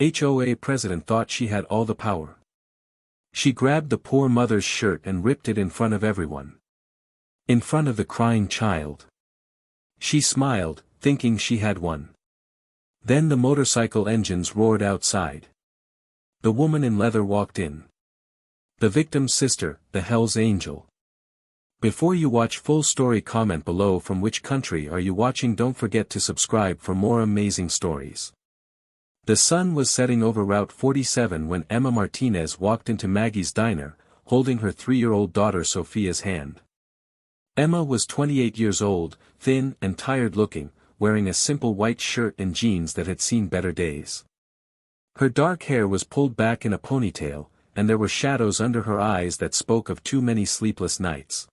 HOA president thought she had all the power. She grabbed the poor mother's shirt and ripped it in front of everyone. In front of the crying child. She smiled, thinking she had won. Then the motorcycle engines roared outside. The woman in leather walked in. The victim's sister, the Hell's Angel. Before you watch full story, comment below from which country are you watching. Don't forget to subscribe for more amazing stories. The sun was setting over Route 47 when Emma Martinez walked into Maggie's diner, holding her 3-year-old daughter Sophia's hand. Emma was 28 years old, thin and tired-looking, wearing a simple white shirt and jeans that had seen better days. Her dark hair was pulled back in a ponytail, and there were shadows under her eyes that spoke of too many sleepless nights.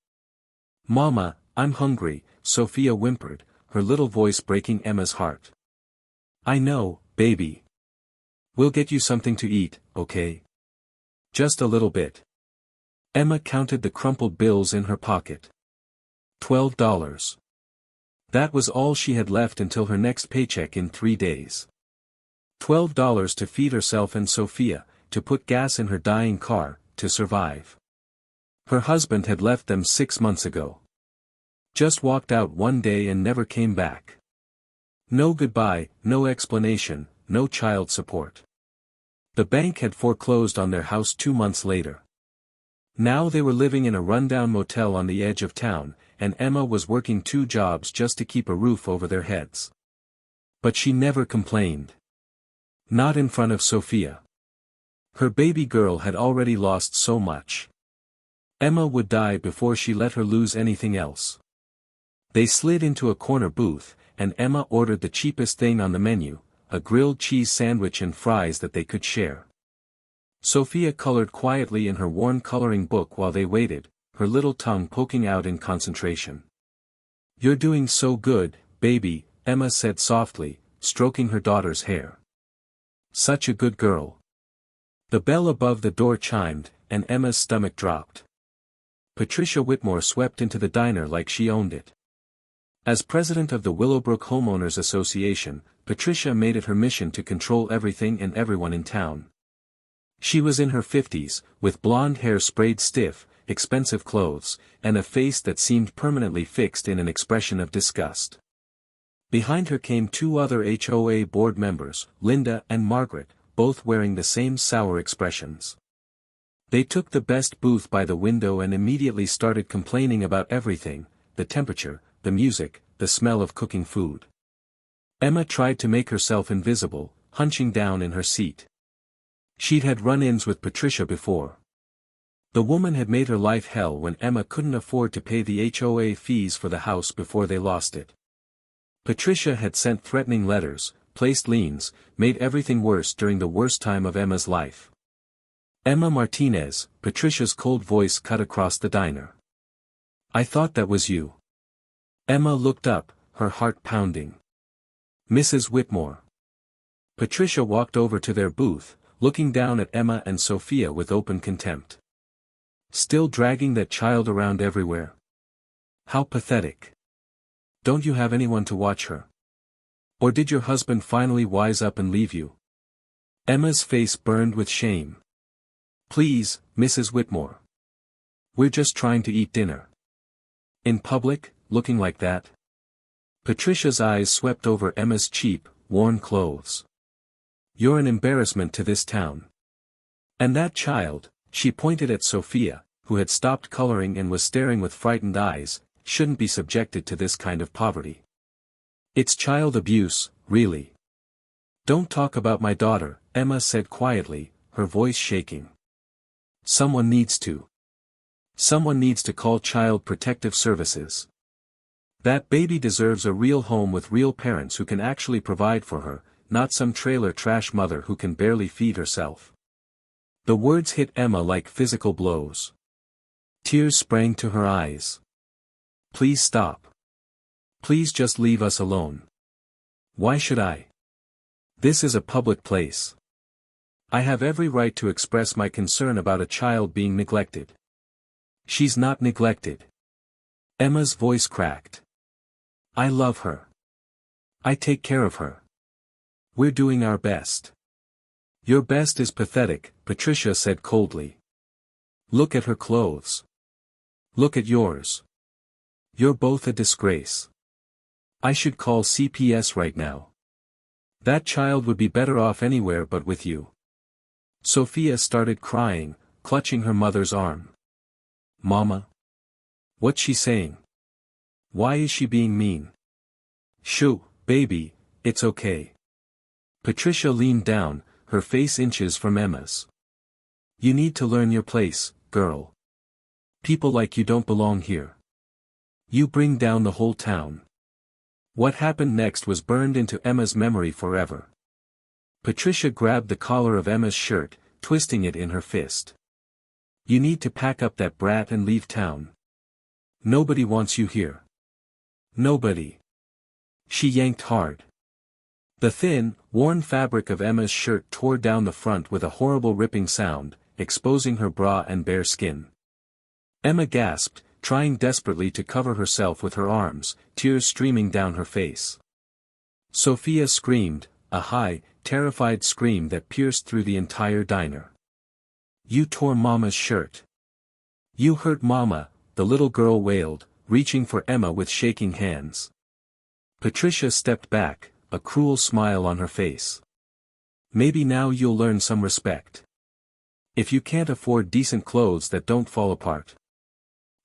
"Mama, I'm hungry," Sophia whimpered, her little voice breaking Emma's heart. "I know, baby. We'll get you something to eat, okay? Just a little bit." Emma counted the crumpled bills in her pocket. $12. That was all she had left until her next paycheck in 3 days. $12 to feed herself and Sophia, to put gas in her dying car, to survive. Her husband had left them 6 months ago. Just walked out one day and never came back. No goodbye, no explanation, no child support. The bank had foreclosed on their house 2 months later. Now they were living in a rundown motel on the edge of town, and Emma was working 2 jobs just to keep a roof over their heads. But she never complained. Not in front of Sophia. Her baby girl had already lost so much. Emma would die before she let her lose anything else. They slid into a corner booth, and Emma ordered the cheapest thing on the menu, a grilled cheese sandwich and fries that they could share. Sophia colored quietly in her worn coloring book while they waited, her little tongue poking out in concentration. "You're doing so good, baby," Emma said softly, stroking her daughter's hair. "Such a good girl." The bell above the door chimed, and Emma's stomach dropped. Patricia Whitmore swept into the diner like she owned it. As president of the Willowbrook Homeowners Association, Patricia made it her mission to control everything and everyone in town. She was in her 50s, with blonde hair sprayed stiff, expensive clothes, and a face that seemed permanently fixed in an expression of disgust. Behind her came 2 other HOA board members, Linda and Margaret, both wearing the same sour expressions. They took the best booth by the window and immediately started complaining about everything: the temperature, the music, the smell of cooking food. Emma tried to make herself invisible, hunching down in her seat. She'd had run-ins with Patricia before. The woman had made her life hell when Emma couldn't afford to pay the HOA fees for the house before they lost it. Patricia had sent threatening letters, placed liens, made everything worse during the worst time of Emma's life. "Emma Martinez," Patricia's cold voice cut across the diner. "I thought that was you." Emma looked up, her heart pounding. "Mrs. Whitmore." Patricia walked over to their booth, looking down at Emma and Sophia with open contempt. "Still dragging that child around everywhere? How pathetic. Don't you have anyone to watch her? Or did your husband finally wise up and leave you?" Emma's face burned with shame. "Please, Mrs. Whitmore. We're just trying to eat dinner. In public, looking like that?" Patricia's eyes swept over Emma's cheap, worn clothes. "You're an embarrassment to this town. And that child," she pointed at Sophia, who had stopped coloring and was staring with frightened eyes, "shouldn't be subjected to this kind of poverty. It's child abuse, really." "Don't talk about my daughter," Emma said quietly, her voice shaking. Someone needs to. Someone needs to call Child Protective Services. That baby deserves a real home with real parents who can actually provide for her, not some trailer trash mother who can barely feed herself." The words hit Emma like physical blows. Tears sprang to her eyes. "Please stop. Please just leave us alone. Why should I? This is a public place. I have every right to express my concern about a child being neglected." "She's not neglected." Emma's voice cracked. "I love her. I take care of her. We're doing our best. Your best is pathetic, Patricia said coldly. Look at her clothes. Look at yours. You're both a disgrace. I should call CPS right now. That child would be better off anywhere but with you. Sophia started crying, clutching her mother's arm. Mama? What's she saying? Why is she being mean? Shoo, baby, it's okay. Patricia leaned down, her face inches from Emma's. You need to learn your place, girl. People like you don't belong here. You bring down the whole town. What happened next was burned into Emma's memory forever. Patricia grabbed the collar of Emma's shirt, twisting it in her fist. You need to pack up that brat and leave town. Nobody wants you here. Nobody. She yanked hard. The thin, worn fabric of Emma's shirt tore down the front with a horrible ripping sound, exposing her bra and bare skin. Emma gasped, trying desperately to cover herself with her arms, tears streaming down her face. Sophia screamed, a high, terrified scream that pierced through the entire diner. You tore Mama's shirt. You hurt Mama, the little girl wailed, reaching for Emma with shaking hands. Patricia stepped back, a cruel smile on her face. Maybe now you'll learn some respect. If you can't afford decent clothes that don't fall apart.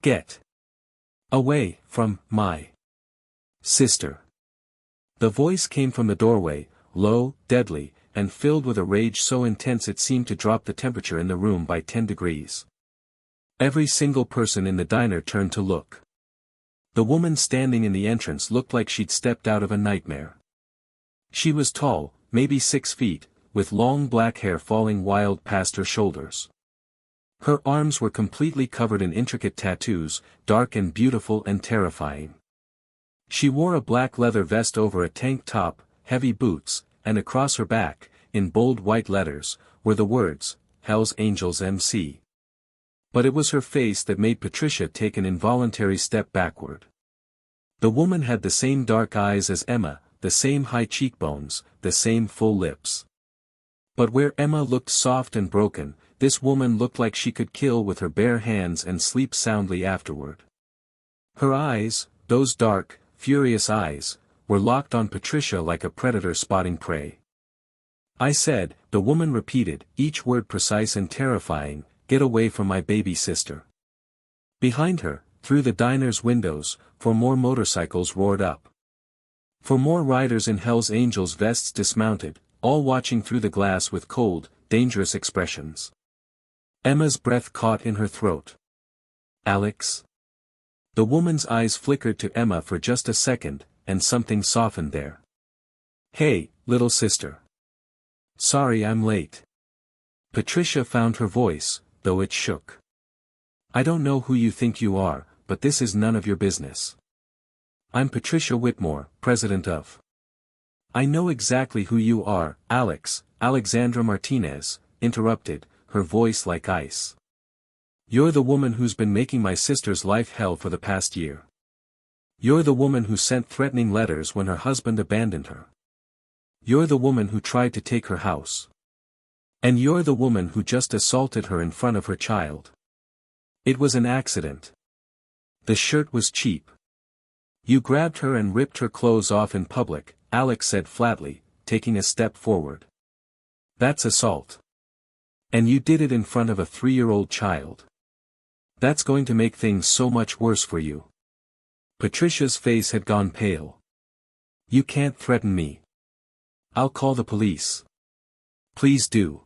Get away from my sister. The voice came from the doorway, low, deadly, and filled with a rage so intense it seemed to drop the temperature in the room by 10 degrees. Every single person in the diner turned to look. The woman standing in the entrance looked like she'd stepped out of a nightmare. She was tall, maybe 6 feet, with long black hair falling wild past her shoulders. Her arms were completely covered in intricate tattoos, dark and beautiful and terrifying. She wore a black leather vest over a tank top, heavy boots, and across her back, in bold white letters, were the words, Hell's Angels MC. But it was her face that made Patricia take an involuntary step backward. The woman had the same dark eyes as Emma, the same high cheekbones, the same full lips. But where Emma looked soft and broken, this woman looked like she could kill with her bare hands and sleep soundly afterward. Her eyes, those dark, furious eyes, were locked on Patricia like a predator spotting prey. I said, the woman repeated, each word precise and terrifying, get away from my baby sister. Behind her, through the diner's windows, 4 more motorcycles roared up. 4 more riders in Hell's Angels vests dismounted, all watching through the glass with cold, dangerous expressions. Emma's breath caught in her throat. Alex? The woman's eyes flickered to Emma for just a second, and something softened there. Hey, little sister. Sorry I'm late. Patricia found her voice, though it shook. I don't know who you think you are, but this is none of your business. I'm Patricia Whitmore, president of. I know exactly who you are, Alex, Alexandra Martinez, interrupted, her voice like ice. You're the woman who's been making my sister's life hell for the past year. You're the woman who sent threatening letters when her husband abandoned her. You're the woman who tried to take her house. And you're the woman who just assaulted her in front of her child. It was an accident. The shirt was cheap. You grabbed her and ripped her clothes off in public, Alex said flatly, taking a step forward. That's assault. And you did it in front of a 3-year-old child. That's going to make things so much worse for you. Patricia's face had gone pale. You can't threaten me. I'll call the police. Please do.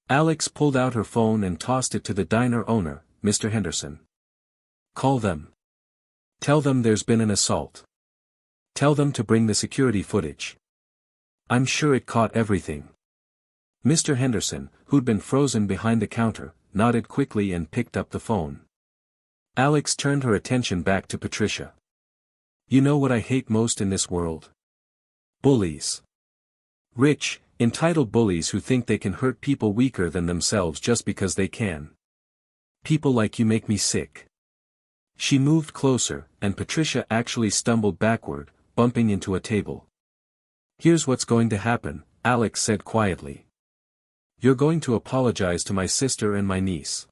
Alex pulled out her phone and tossed it to the diner owner, Mr. Henderson. Call them. Tell them there's been an assault. Tell them to bring the security footage. I'm sure it caught everything. Mr. Henderson, who'd been frozen behind the counter, nodded quickly and picked up the phone. Alex turned her attention back to Patricia. You know what I hate most in this world? Bullies. Rich, entitled bullies who think they can hurt people weaker than themselves just because they can. People like you make me sick. She moved closer, and Patricia actually stumbled backward, bumping into a table. Here's what's going to happen, Alex said quietly. You're going to apologize to my sister and my niece.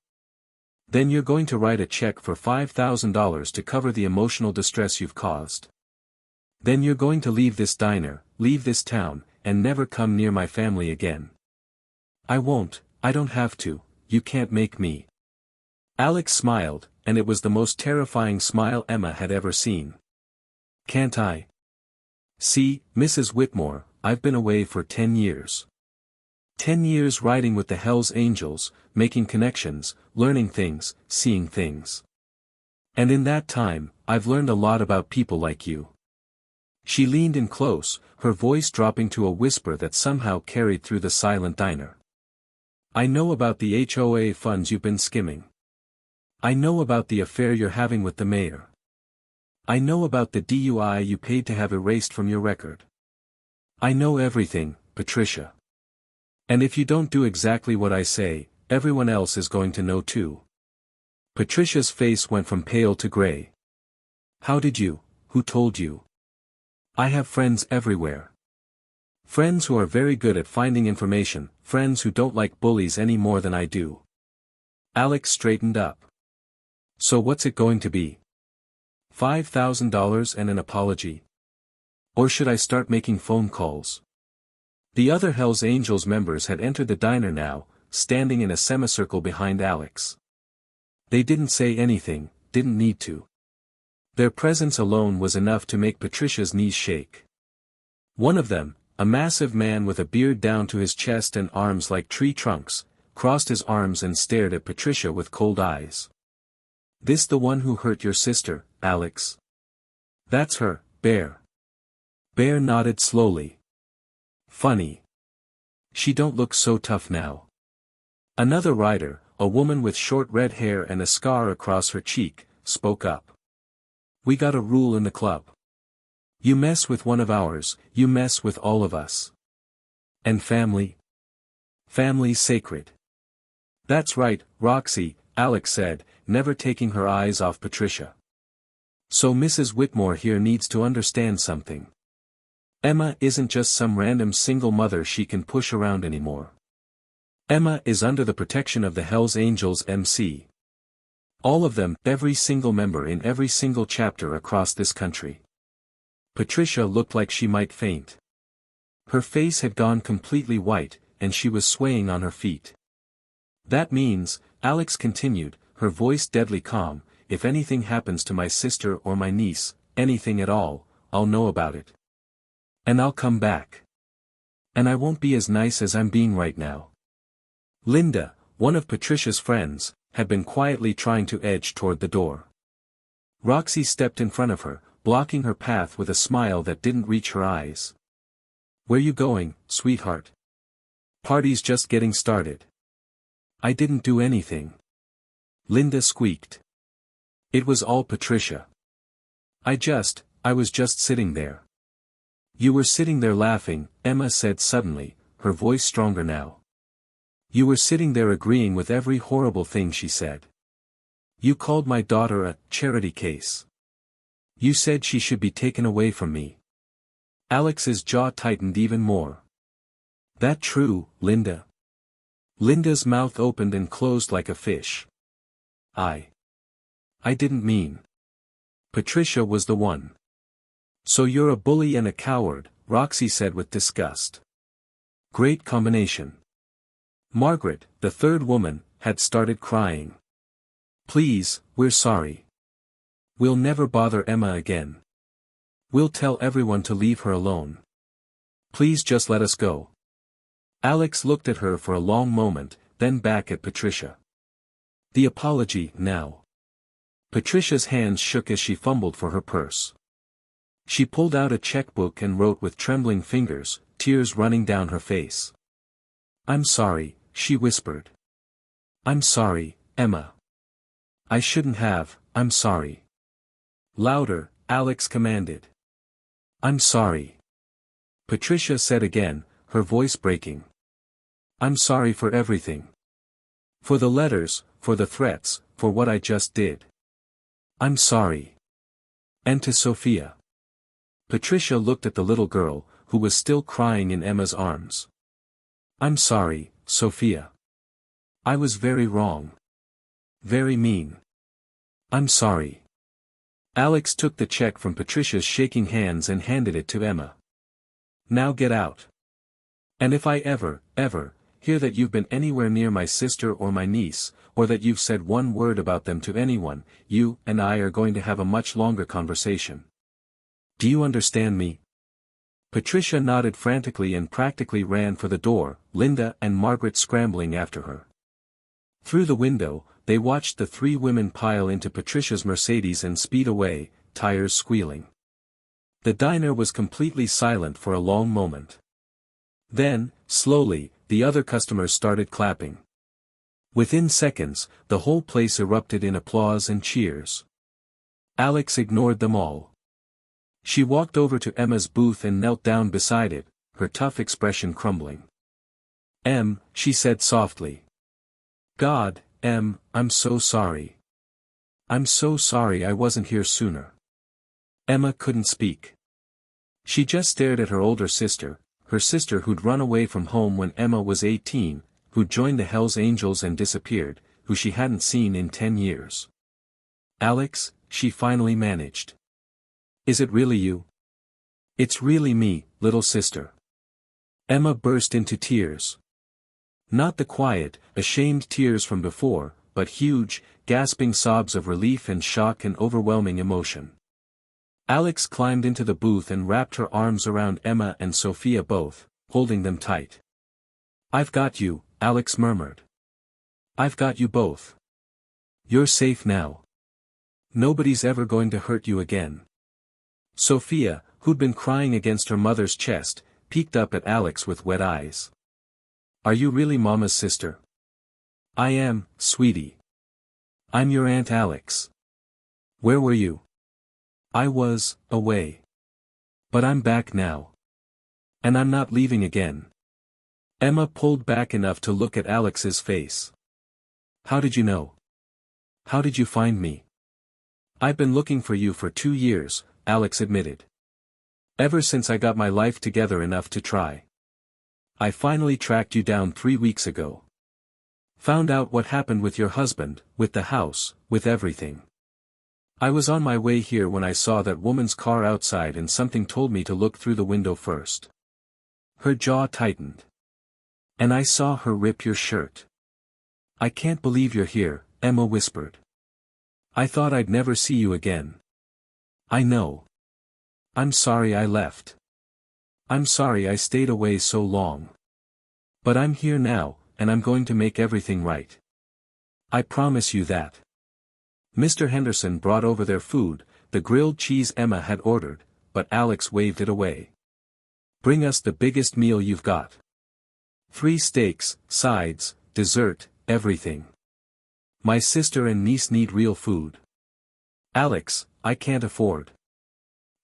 Then you're going to write a check for $5,000 to cover the emotional distress you've caused. Then you're going to leave this diner, leave this town, and never come near my family again. I won't, I don't have to, you can't make me. Alex smiled, and it was the most terrifying smile Emma had ever seen. Can't I? See, Mrs. Whitmore, I've been away for 10 years. 10 years riding with the Hells Angels, making connections, learning things, seeing things. And in that time, I've learned a lot about people like you. She leaned in close, her voice dropping to a whisper that somehow carried through the silent diner. I know about the HOA funds you've been skimming. I know about the affair you're having with the mayor. I know about the DUI you paid to have erased from your record. I know everything, Patricia. And if you don't do exactly what I say, everyone else is going to know too. Patricia's face went from pale to gray. How did you? Who told you? I have friends everywhere. Friends who are very good at finding information, friends who don't like bullies any more than I do. Alex straightened up. So what's it going to be? $5,000 and an apology? Or should I start making phone calls? The other Hells Angels members had entered the diner now, standing in a semicircle behind Alex. They didn't say anything, didn't need to. Their presence alone was enough to make Patricia's knees shake. One of them, a massive man with a beard down to his chest and arms like tree trunks, crossed his arms and stared at Patricia with cold eyes. This the one who hurt your sister, Alex? That's her, Bear. Bear nodded slowly. Funny. She don't look so tough now. Another rider, a woman with short red hair and a scar across her cheek, spoke up. We got a rule in the club. You mess with one of ours, you mess with all of us. And family? Family's sacred. That's right, Roxy, Alex said, never taking her eyes off Patricia. So Mrs. Whitmore here needs to understand something. Emma isn't just some random single mother she can push around anymore. Emma is under the protection of the Hells Angels MC. All of them, every single member in every single chapter across this country. Patricia looked like she might faint. Her face had gone completely white, and she was swaying on her feet. That means, Alex continued, her voice deadly calm, if anything happens to my sister or my niece, anything at all, I'll know about it. And I'll come back. And I won't be as nice as I'm being right now. Linda, one of Patricia's friends, had been quietly trying to edge toward the door. Roxy stepped in front of her, blocking her path with a smile that didn't reach her eyes. Where you going, sweetheart? Party's just getting started. I didn't do anything. Linda squeaked. It was all Patricia. I was just sitting there. You were sitting there laughing, Emma said suddenly, her voice stronger now. You were sitting there agreeing with every horrible thing she said. You called my daughter a charity case. You said she should be taken away from me. Alex's jaw tightened even more. That true, Linda? Linda's mouth opened and closed like a fish. I didn't mean. Patricia was the one. So you're a bully and a coward, Roxy said with disgust. Great combination. Margaret, the third woman, had started crying. Please, we're sorry. We'll never bother Emma again. We'll tell everyone to leave her alone. Please just let us go. Alex looked at her for a long moment, then back at Patricia. The apology, now. Patricia's hands shook as she fumbled for her purse. She pulled out a checkbook and wrote with trembling fingers, tears running down her face. I'm sorry, she whispered. I'm sorry, Emma. I shouldn't have, I'm sorry. Louder, Alex commanded. I'm sorry. Patricia said again, her voice breaking. I'm sorry for everything. For the letters, for the threats, for what I just did. I'm sorry. And to Sophia. Patricia looked at the little girl, who was still crying in Emma's arms. I'm sorry, Sophia. I was very wrong. Very mean. I'm sorry. Alex took the check from Patricia's shaking hands and handed it to Emma. Now get out. And if I ever, hear that you've been anywhere near my sister or my niece, or that you've said one word about them to anyone, you and I are going to have a much longer conversation. Do you understand me? Patricia nodded frantically and practically ran for the door, Linda and Margaret scrambling after her. Through the window, they watched the three women pile into Patricia's Mercedes and speed away, tires squealing. The diner was completely silent for a long moment. Then, slowly, the other customers started clapping. Within seconds, the whole place erupted in applause and cheers. Alex ignored them all. She walked over to Emma's booth and knelt down beside it, her tough expression crumbling. She said softly. God, I'm so sorry. I'm so sorry I wasn't here sooner. Emma couldn't speak. She just stared at her older sister, her sister who'd run away from home when Emma was 18, who'd joined the Hells Angels and disappeared, who she hadn't seen in 10 years. Alex, she finally managed. Is it really you? It's really me, little sister. Emma burst into tears. Not the quiet, ashamed tears from before, but huge, gasping sobs of relief and shock and overwhelming emotion. Alex climbed into the booth and wrapped her arms around Emma and Sophia both, holding them tight. I've got you, Alex murmured. I've got you both. You're safe now. Nobody's ever going to hurt you again. Sophia, who'd been crying against her mother's chest, peeked up at Alex with wet eyes. Are you really Mama's sister? I am, sweetie. I'm your Aunt Alex. Where were you? I was, away. But I'm back now. And I'm not leaving again. Emma pulled back enough to look at Alex's face. How did you know? How did you find me? I've been looking for you for 2 years, Alex admitted. Ever since I got my life together enough to try. I finally tracked you down 3 weeks ago. Found out what happened with your husband, with the house, with everything. I was on my way here when I saw that woman's car outside and something told me to look through the window first. Her jaw tightened. And I saw her rip your shirt. I can't believe you're here, Emma whispered. I thought I'd never see you again. I know. I'm sorry I left. I'm sorry I stayed away so long. But I'm here now, and I'm going to make everything right. I promise you that. Mr. Henderson brought over their food, the grilled cheese Emma had ordered, but Alex waved it away. Bring us the biggest meal you've got. 3 steaks, sides, dessert, everything. My sister and niece need real food. Alex, I can't afford.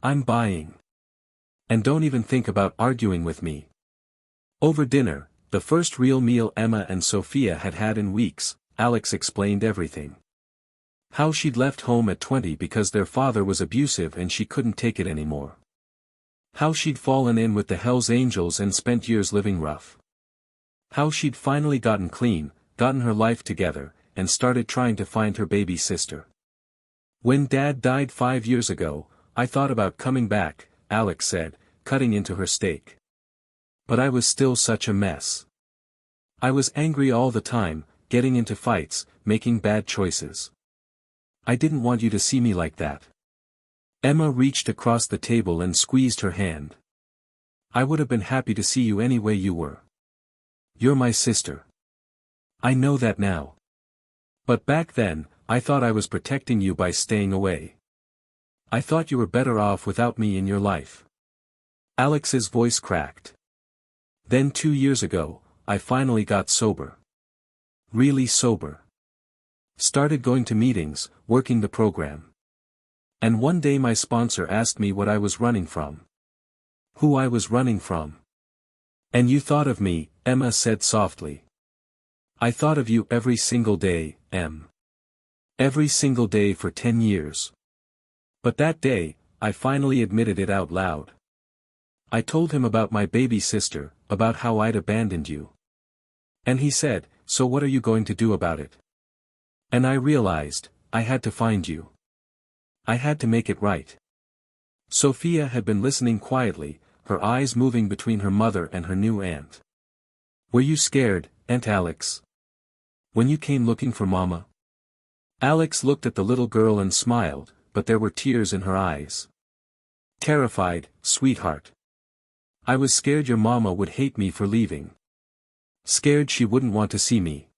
I'm buying. And don't even think about arguing with me. Over dinner, the first real meal Emma and Sophia had had in weeks, Alex explained everything. How she'd left home at 20 because their father was abusive and she couldn't take it anymore. How she'd fallen in with the Hells Angels and spent years living rough. How she'd finally gotten clean, gotten her life together, and started trying to find her baby sister. When Dad died 5 years ago, I thought about coming back, Alex said, cutting into her steak. But I was still such a mess. I was angry all the time, getting into fights, making bad choices. I didn't want you to see me like that. Emma reached across the table and squeezed her hand. I would have been happy to see you any way you were. You're my sister. I know that now. But back then, I thought I was protecting you by staying away. I thought you were better off without me in your life. Alex's voice cracked. Then 2 years ago, I finally got sober. Really sober. Started going to meetings, working the program. And one day my sponsor asked me what I was running from. Who I was running from. And you thought of me, Emma said softly. I thought of you every single day, Em. Every single day for 10 years. But that day, I finally admitted it out loud. I told him about my baby sister, about how I'd abandoned you. And he said, "So what are you going to do about it?" And I realized, I had to find you. I had to make it right. Sophia had been listening quietly, her eyes moving between her mother and her new aunt. "Were you scared, Aunt Alex? When you came looking for Mama?" Alex looked at the little girl and smiled, but there were tears in her eyes. "Terrified, sweetheart. I was scared your mama would hate me for leaving. Scared she wouldn't want to see me.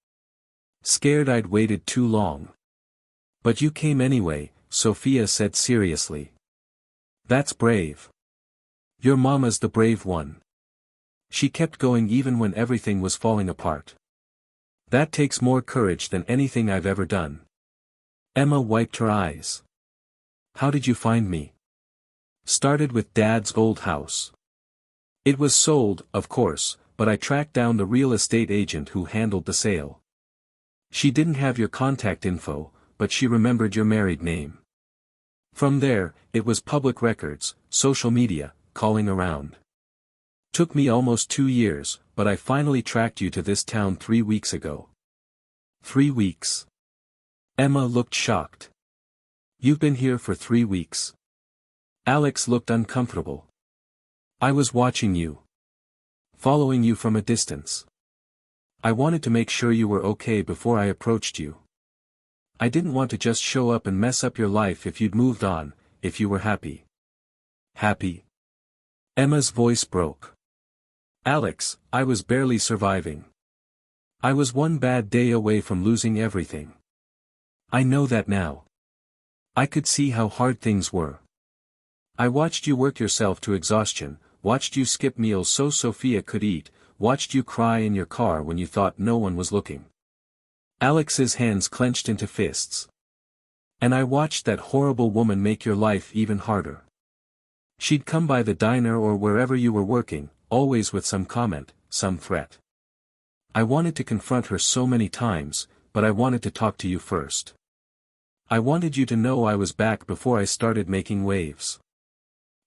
Scared I'd waited too long. But you came anyway," Sophia said seriously. "That's brave. Your mama's the brave one. She kept going even when everything was falling apart. That takes more courage than anything I've ever done." Emma wiped her eyes. "How did you find me?" "Started with Dad's old house. It was sold, of course, but I tracked down the real estate agent who handled the sale. She didn't have your contact info, but she remembered your married name. From there, it was public records, social media, calling around. Took me almost 2 years, but I finally tracked you to this town 3 weeks ago." 3 weeks? Emma looked shocked. "You've been here for 3 weeks?" Alex looked uncomfortable. "I was watching you. Following you from a distance. I wanted to make sure you were okay before I approached you. I didn't want to just show up and mess up your life if you'd moved on, if you were happy." "Happy?" Emma's voice broke. "Alex, I was barely surviving. I was one bad day away from losing everything. I know that now. I could see how hard things were. I watched you work yourself to exhaustion, watched you skip meals so Sophia could eat, watched you cry in your car when you thought no one was looking." Alex's hands clenched into fists. "And I watched that horrible woman make your life even harder. She'd come by the diner or wherever you were working, always with some comment, some threat. I wanted to confront her so many times, but I wanted to talk to you first. I wanted you to know I was back before I started making waves.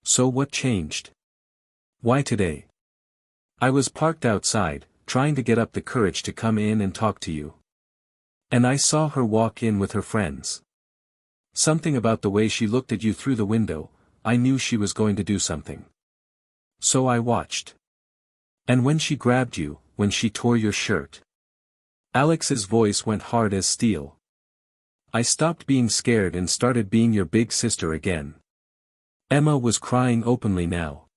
So what changed? Why today? I was parked outside, trying to get up the courage to come in and talk to you. And I saw her walk in with her friends. Something about the way she looked at you through the window, I knew she was going to do something. So I watched. And when she grabbed you, when she tore your shirt." Alex's voice went hard as steel. "I stopped being scared and started being your big sister again." Emma was crying openly now.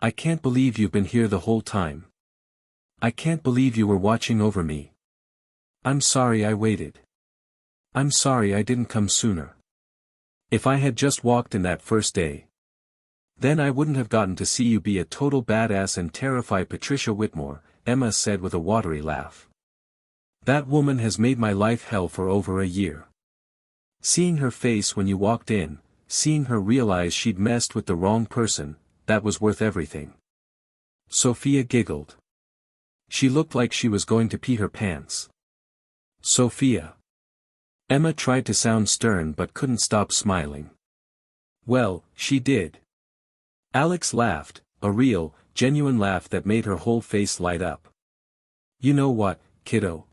"I can't believe you've been here the whole time. I can't believe you were watching over me. I'm sorry I waited. I'm sorry I didn't come sooner. If I had just walked in that first day. Then I wouldn't have gotten to see you be a total badass and terrify Patricia Whitmore," Emma said with a watery laugh. "That woman has made my life hell for over a year. Seeing her face when you walked in, seeing her realize she'd messed with the wrong person, that was worth everything." Sophia giggled. She looked like she was going to pee her pants. "Sophia." Emma tried to sound stern but couldn't stop smiling. "Well, she did." Alex laughed, a real, genuine laugh that made her whole face light up. "You know what, kiddo?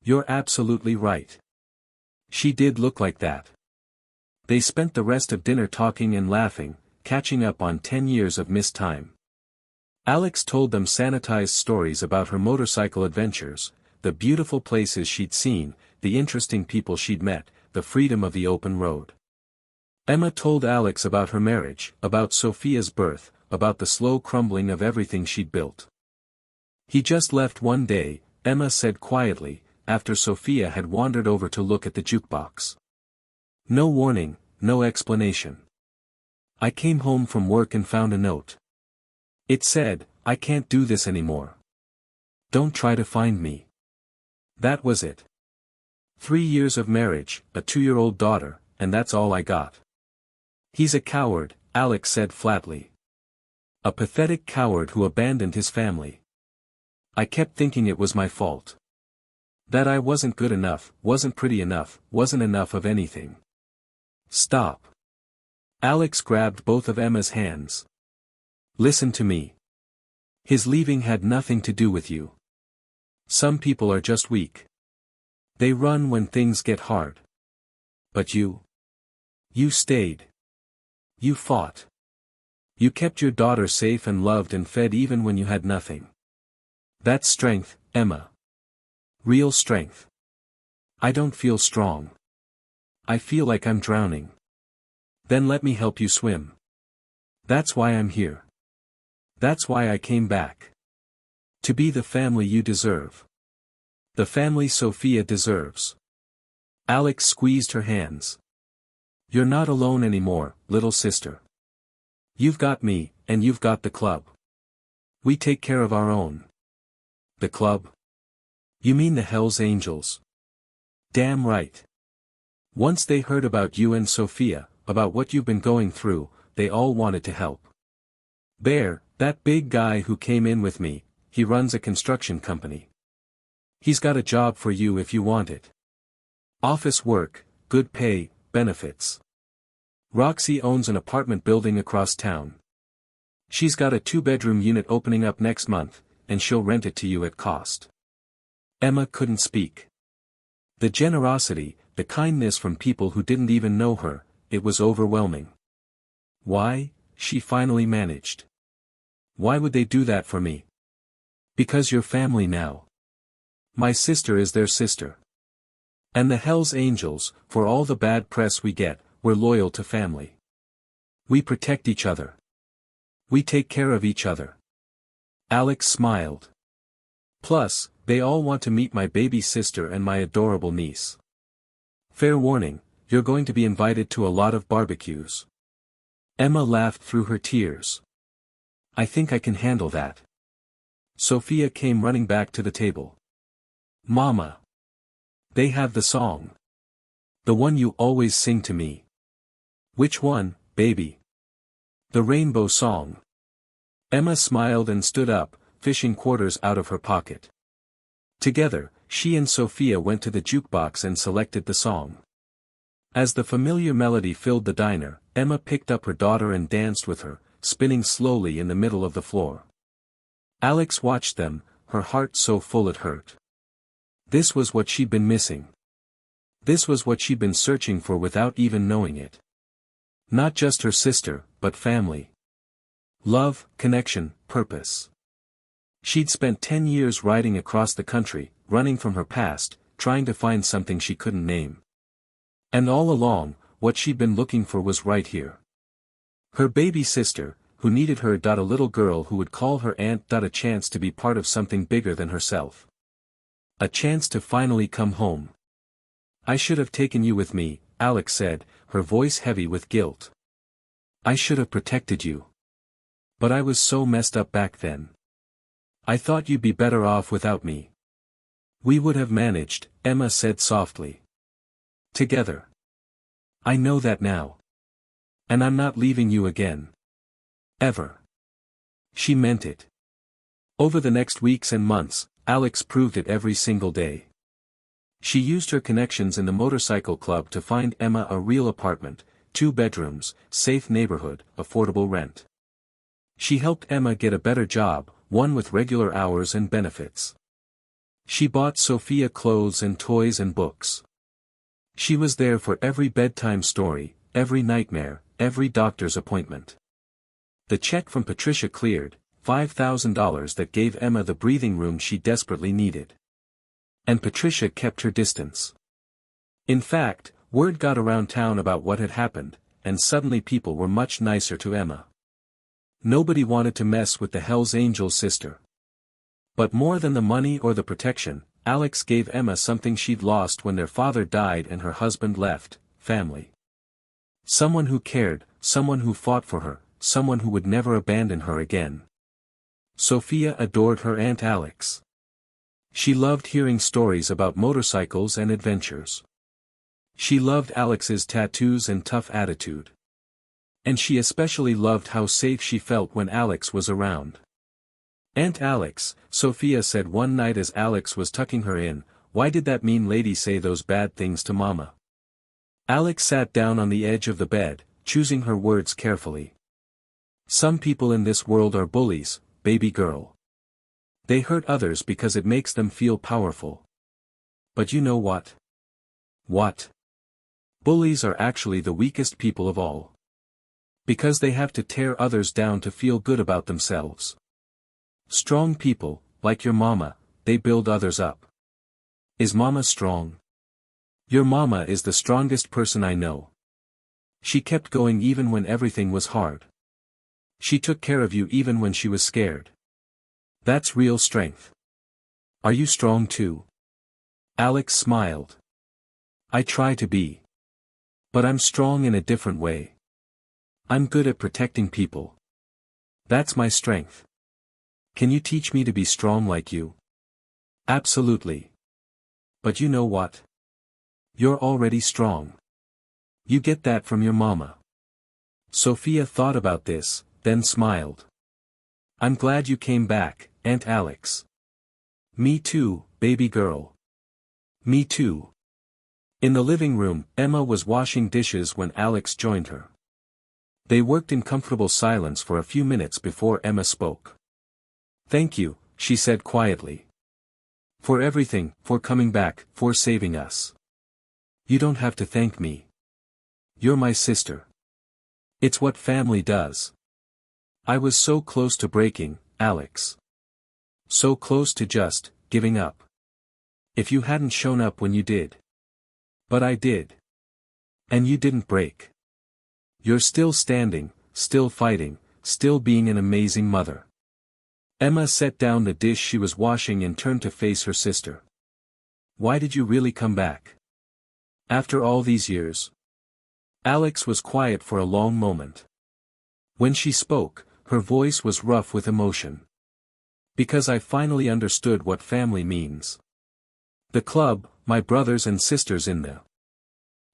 You're absolutely right. She did look like that." They spent the rest of dinner talking and laughing, catching up on 10 years of missed time. Alex told them sanitized stories about her motorcycle adventures, the beautiful places she'd seen, the interesting people she'd met, the freedom of the open road. Emma told Alex about her marriage, about Sophia's birth, about the slow crumbling of everything she'd built. "He just left one day," Emma said quietly, after Sophia had wandered over to look at the jukebox. "No warning, no explanation. I came home from work and found a note. It said, 'I can't do this anymore. Don't try to find me.' That was it. 3 years of marriage, a 2-year-old daughter, and that's all I got." "He's a coward," Alex said flatly. "A pathetic coward who abandoned his family. I kept thinking it was my fault. That I wasn't good enough, wasn't pretty enough, wasn't enough of anything." "Stop." Alex grabbed both of Emma's hands. "Listen to me. His leaving had nothing to do with you. Some people are just weak. They run when things get hard. But you? You stayed. You fought. You kept your daughter safe and loved and fed even when you had nothing. That's strength, Emma. Real strength. I don't feel strong. I feel like I'm drowning. Then let me help you swim. That's why I'm here. That's why I came back. To be the family you deserve. The family Sophia deserves. Alex squeezed her hands. You're not alone anymore, little sister. You've got me, and you've got the club. We take care of our own. The club? You mean the Hells Angels? Damn right. Once they heard about you and Sophia, about what you've been going through, they all wanted to help. Bear, that big guy who came in with me, he runs a construction company. He's got a job for you if you want it. Office work, good pay, benefits. Roxy owns an apartment building across town. She's got a 2-bedroom unit opening up next month, and she'll rent it to you at cost. Emma couldn't speak. The generosity, the kindness from people who didn't even know her, it was overwhelming. Why? She finally managed. Why would they do that for me? Because you're family now. My sister is their sister. And the Hells Angels, for all the bad press we get, we're loyal to family. We protect each other. We take care of each other. Alex smiled. Plus, they all want to meet my baby sister and my adorable niece. Fair warning, you're going to be invited to a lot of barbecues. Emma laughed through her tears. I think I can handle that. Sophia came running back to the table. Mama. They have the song. The one you always sing to me. Which one, baby? The rainbow song. Emma smiled and stood up, fishing quarters out of her pocket. Together, she and Sophia went to the jukebox and selected the song. As the familiar melody filled the diner, Emma picked up her daughter and danced with her, spinning slowly in the middle of the floor. Alex watched them, her heart so full it hurt. This was what she'd been missing. This was what she'd been searching for without even knowing it. Not just her sister, but family. Love, connection, purpose. She'd spent 10 years riding across the country, running from her past, trying to find something she couldn't name. And all along, what she'd been looking for was right here. Her baby sister, who needed her. A little girl who would call her aunt. A chance to be part of something bigger than herself. A chance to finally come home. I should have taken you with me, Alex said, her voice heavy with guilt. I should have protected you. But I was so messed up back then. I thought you'd be better off without me. We would have managed, Emma said softly. Together. I know that now. And I'm not leaving you again. Ever. She meant it. Over the next weeks and months, Alex proved it every single day. She used her connections in the motorcycle club to find Emma a real apartment, 2 bedrooms, safe neighborhood, affordable rent. She helped Emma get a better job, one with regular hours and benefits. She bought Sophia clothes and toys and books. She was there for every bedtime story, every nightmare, every doctor's appointment. The check from Patricia cleared, $5,000 that gave Emma the breathing room she desperately needed. And Patricia kept her distance. In fact, word got around town about what had happened, and suddenly people were much nicer to Emma. Nobody wanted to mess with the Hells Angels sister. But more than the money or the protection, Alex gave Emma something she'd lost when their father died and her husband left, family. Someone who cared, someone who fought for her, someone who would never abandon her again. Sophia adored her Aunt Alex. She loved hearing stories about motorcycles and adventures. She loved Alex's tattoos and tough attitude. And she especially loved how safe she felt when Alex was around. Aunt Alex, Sophia said one night as Alex was tucking her in, why did that mean lady say those bad things to Mama? Alex sat down on the edge of the bed, choosing her words carefully. Some people in this world are bullies, baby girl. They hurt others because it makes them feel powerful. But you know what? What? Bullies are actually the weakest people of all. Because they have to tear others down to feel good about themselves. Strong people, like your mama, they build others up. Is mama strong? Your mama is the strongest person I know. She kept going even when everything was hard. She took care of you even when she was scared. That's real strength. Are you strong too? Alex smiled. I try to be. But I'm strong in a different way. I'm good at protecting people. That's my strength. Can you teach me to be strong like you? Absolutely. But you know what? You're already strong. You get that from your mama. Sophia thought about this, then smiled. I'm glad you came back, Aunt Alex. Me too, baby girl. Me too. In the living room, Emma was washing dishes when Alex joined her. They worked in comfortable silence for a few minutes before Emma spoke. Thank you, she said quietly. For everything, for coming back, for saving us. You don't have to thank me. You're my sister. It's what family does. I was so close to breaking, Alex. So close to just giving up. If you hadn't shown up when you did. But I did. And you didn't break. You're still standing, still fighting, still being an amazing mother. Emma set down the dish she was washing and turned to face her sister. Why did you really come back? After all these years? Alex was quiet for a long moment. When she spoke, her voice was rough with emotion. Because I finally understood what family means. The club, my brothers and sisters in the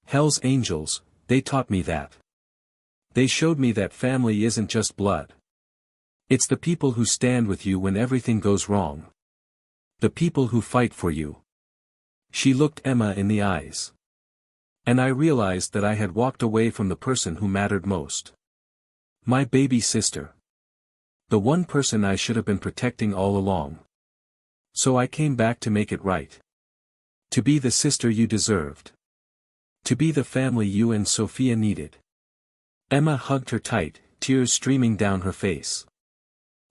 Hell's Angels, they taught me that. They showed me that family isn't just blood. It's the people who stand with you when everything goes wrong. The people who fight for you. She looked Emma in the eyes. And I realized that I had walked away from the person who mattered most. My baby sister. The one person I should have been protecting all along. So I came back to make it right. To be the sister you deserved. To be the family you and Sophia needed. Emma hugged her tight, tears streaming down her face.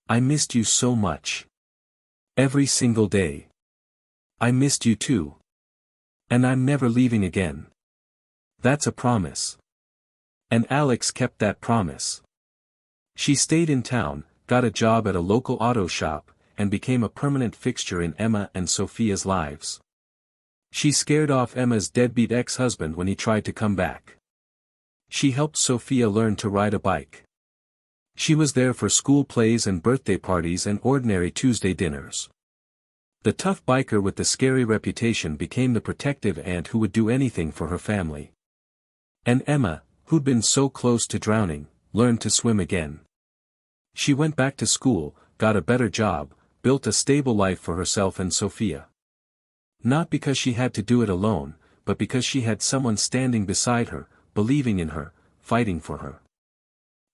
I missed you so much. Every single day. I missed you too. And I'm never leaving again. That's a promise. And Alex kept that promise. She stayed in town, got a job at a local auto shop, and became a permanent fixture in Emma and Sophia's lives. She scared off Emma's deadbeat ex-husband when he tried to come back. She helped Sophia learn to ride a bike. She was there for school plays and birthday parties and ordinary Tuesday dinners. The tough biker with the scary reputation became the protective aunt who would do anything for her family. And Emma, who'd been so close to drowning, learned to swim again. She went back to school, got a better job, built a stable life for herself and Sophia. Not because she had to do it alone, but because she had someone standing beside her, believing in her, fighting for her.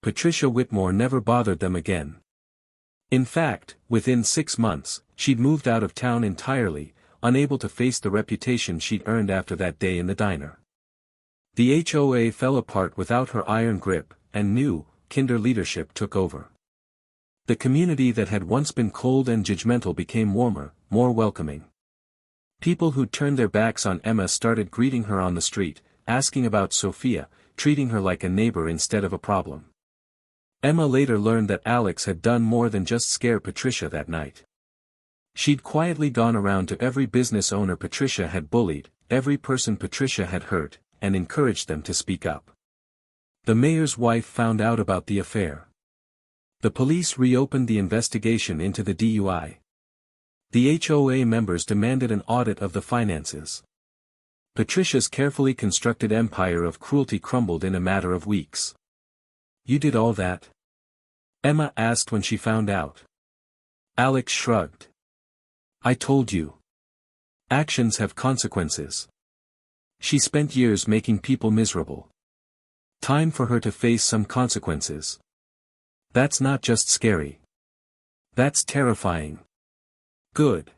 Patricia Whitmore never bothered them again. In fact, within 6 months, she'd moved out of town entirely, unable to face the reputation she'd earned after that day in the diner. The HOA fell apart without her iron grip, and new, kinder leadership took over. The community that had once been cold and judgmental became warmer, more welcoming. People who'd turned their backs on Emma started greeting her on the street, asking about Sophia, treating her like a neighbor instead of a problem. Emma later learned that Alex had done more than just scare Patricia that night. She'd quietly gone around to every business owner Patricia had bullied, every person Patricia had hurt, and encouraged them to speak up. The mayor's wife found out about the affair. The police reopened the investigation into the DUI. The HOA members demanded an audit of the finances. Patricia's carefully constructed empire of cruelty crumbled in a matter of weeks. You did all that? Emma asked when she found out. Alex shrugged. I told you. Actions have consequences. She spent years making people miserable. Time for her to face some consequences. That's not just scary. That's terrifying. Good.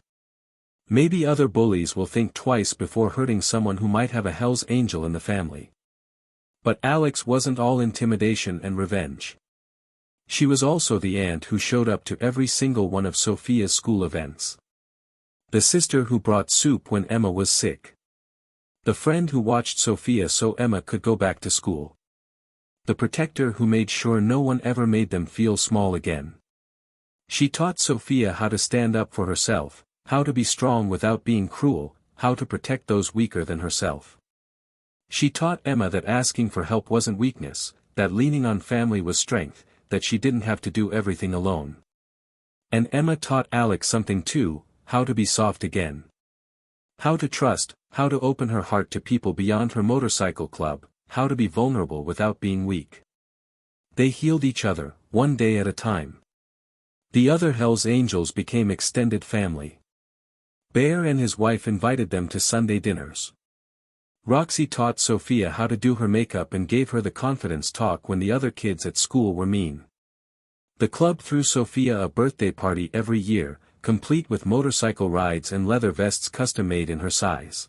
Maybe other bullies will think twice before hurting someone who might have a Hell's Angel in the family. But Alex wasn't all intimidation and revenge. She was also the aunt who showed up to every single one of Sophia's school events. The sister who brought soup when Emma was sick. The friend who watched Sophia so Emma could go back to school. The protector who made sure no one ever made them feel small again. She taught Sophia how to stand up for herself, how to be strong without being cruel, how to protect those weaker than herself. She taught Emma that asking for help wasn't weakness, that leaning on family was strength, that she didn't have to do everything alone. And Emma taught Alex something too, how to be soft again. How to trust, how to open her heart to people beyond her motorcycle club, how to be vulnerable without being weak. They healed each other, one day at a time. The other Hell's Angels became extended family. Bear and his wife invited them to Sunday dinners. Roxy taught Sophia how to do her makeup and gave her the confidence talk when the other kids at school were mean. The club threw Sophia a birthday party every year, complete with motorcycle rides and leather vests custom-made in her size.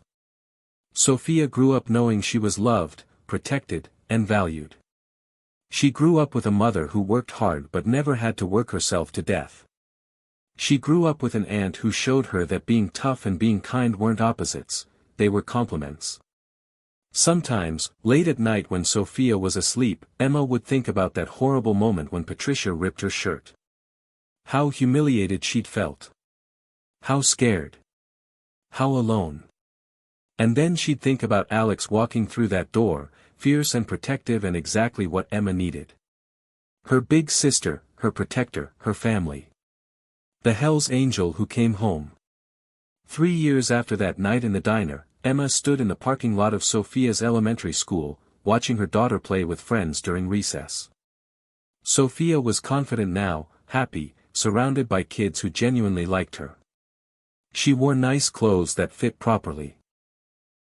Sophia grew up knowing she was loved, protected, and valued. She grew up with a mother who worked hard but never had to work herself to death. She grew up with an aunt who showed her that being tough and being kind weren't opposites, they were complements. Sometimes, late at night when Sophia was asleep, Emma would think about that horrible moment when Patricia ripped her shirt. How humiliated she'd felt. How scared. How alone. And then she'd think about Alex walking through that door, fierce and protective and exactly what Emma needed. Her big sister, her protector, her family. The Hell's Angel who came home. 3 years after that night in the diner, Emma stood in the parking lot of Sophia's elementary school, watching her daughter play with friends during recess. Sophia was confident now, happy, surrounded by kids who genuinely liked her. She wore nice clothes that fit properly.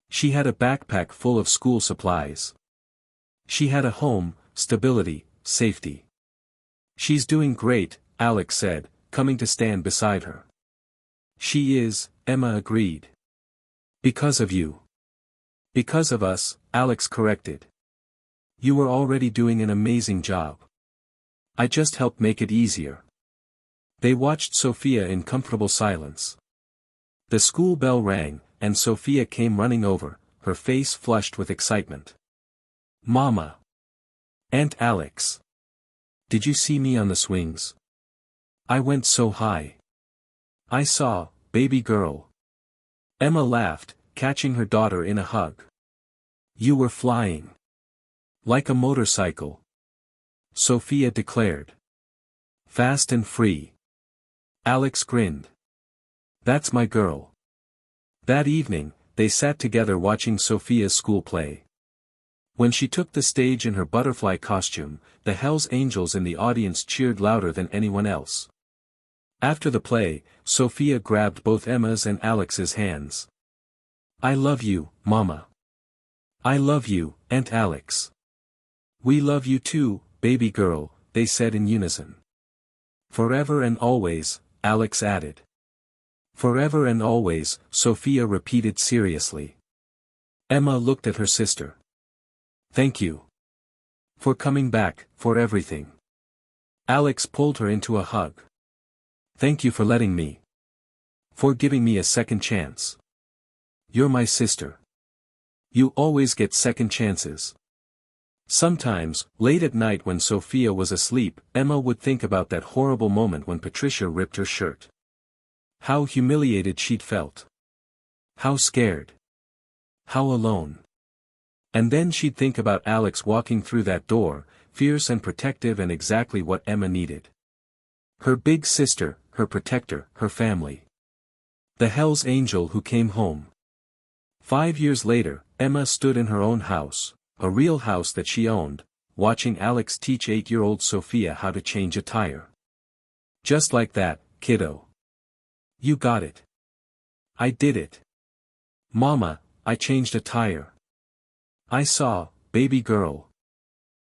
She had a backpack full of school supplies. She had a home, stability, safety. "She's doing great," Alex said, coming to stand beside her. "She is," Emma agreed. "Because of you." "Because of us," Alex corrected. "You were already doing an amazing job. I just helped make it easier." They watched Sophia in comfortable silence. The school bell rang, and Sophia came running over, her face flushed with excitement. "Mama! Aunt Alex! Did you see me on the swings? I went so high. I saw, baby girl." Emma laughed, catching her daughter in a hug. "You were flying. Like a motorcycle," Sophia declared. "Fast and free." Alex grinned. "That's my girl." That evening, they sat together watching Sophia's school play. When she took the stage in her butterfly costume, the Hell's Angels in the audience cheered louder than anyone else. After the play, Sophia grabbed both Emma's and Alex's hands. "I love you, Mama. I love you, Aunt Alex. We love you too, baby girl," they said in unison. "Forever and always," Alex added. "Forever and always," Sophia repeated seriously. Emma looked at her sister. "Thank you. For coming back, for everything." Alex pulled her into a hug. "Thank you for letting me. For giving me a second chance. You're my sister. You always get second chances." Sometimes, late at night when Sophia was asleep, Emma would think about that horrible moment when Patricia ripped her shirt. How humiliated she'd felt. How scared. How alone. And then she'd think about Alex walking through that door, fierce and protective and exactly what Emma needed. Her big sister, her protector, her family. The Hell's Angel who came home. 5 years later, Emma stood in her own house, a real house that she owned, watching Alex teach 8-year-old Sophia how to change a tire. "Just like that, kiddo. You got it. I did it. Mama, I changed a tire. I saw, baby girl.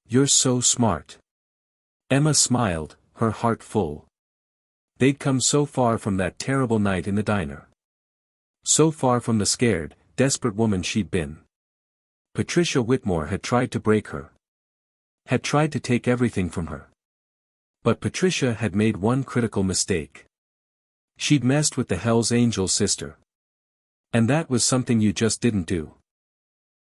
You're so smart." Emma smiled, her heart full. They'd come so far from that terrible night in the diner. So far from the scared, desperate woman she'd been. Patricia Whitmore had tried to break her. Had tried to take everything from her. But Patricia had made one critical mistake. She'd messed with the Hell's Angel sister. And that was something you just didn't do.